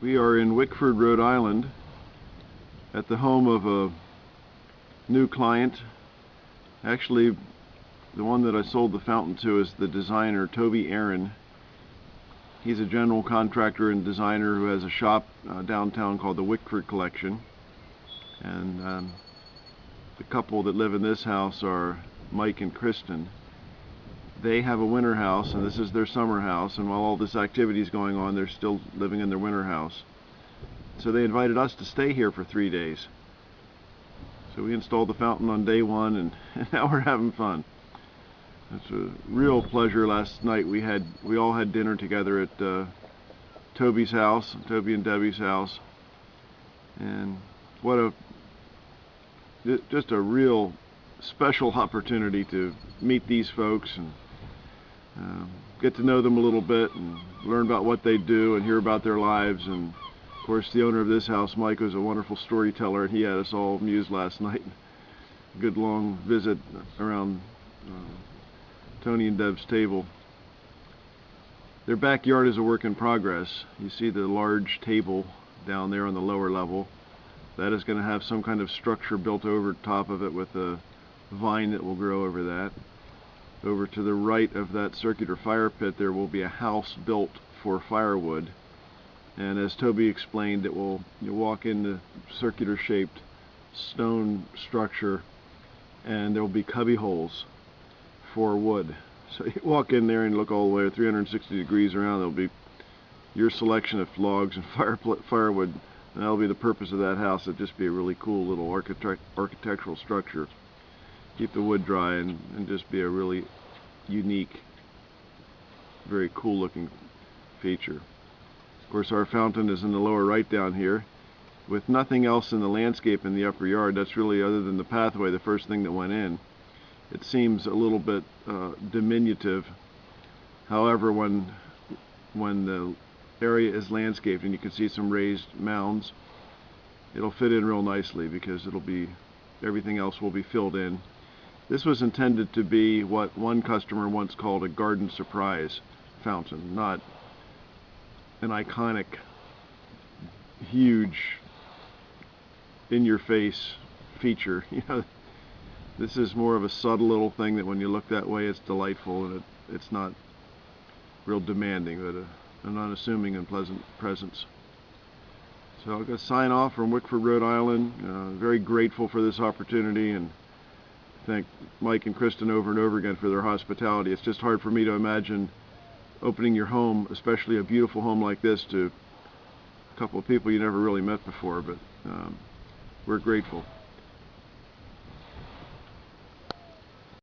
We are in Wickford, Rhode Island, at the home of a new client. Actually, the one that I sold the fountain to is the designer, Toby Aaron. He's a general contractor and designer who has a shop downtown called the Wickford Collection. And the couple that live in this house are Mike and Kristin. They have a winter house, and this is their summer house, and while all this activity is going on, they're still living in their winter house. So they invited us to stay here for 3 days. So we installed the fountain on day one, and now we're having fun. It's a real pleasure. Last night we all had dinner together at Toby's house, Toby and Debbie's house, and just a real special opportunity to meet these folks and get to know them a little bit and learn about what they do and hear about their lives. And of course, the owner of this house, Mike, was a wonderful storyteller, and he had us all amused last night. A good long visit around Tony and Deb's table. Their backyard is a work in progress. You see the large table down there on the lower level. That is going to have some kind of structure built over top of it with a vine that will grow over that. Over to the right of that circular fire pit, there will be a house built for firewood. And as Toby explained, you'll walk in the circular shaped stone structure, and there will be cubby holes for wood. So you walk in there and look all the way 360 degrees around. There'll be your selection of logs and firewood, and that'll be the purpose of that house. It'll just be a really cool little architectural structure. Keep the wood dry and just be a really unique, very cool looking feature. Of course, our fountain is in the lower right down here, with nothing else in the landscape in the upper yard. That's really, other than the pathway, the first thing that went in. It seems a little bit diminutive. However, when the area is landscaped and you can see some raised mounds, it'll fit in real nicely because everything else will be filled in. This was intended to be what one customer once called a garden surprise fountain, not an iconic, huge, in-your-face feature. You know, this is more of a subtle little thing that when you look that way, it's delightful, and it's not real demanding, but an unassuming and pleasant presence. So I'm going to sign off from Wickford, Rhode Island. Very grateful for this opportunity, and thank Mike and Kristin over and over again for their hospitality. It's just hard for me to imagine opening your home, especially a beautiful home like this, to a couple of people you never really met before, but we're grateful.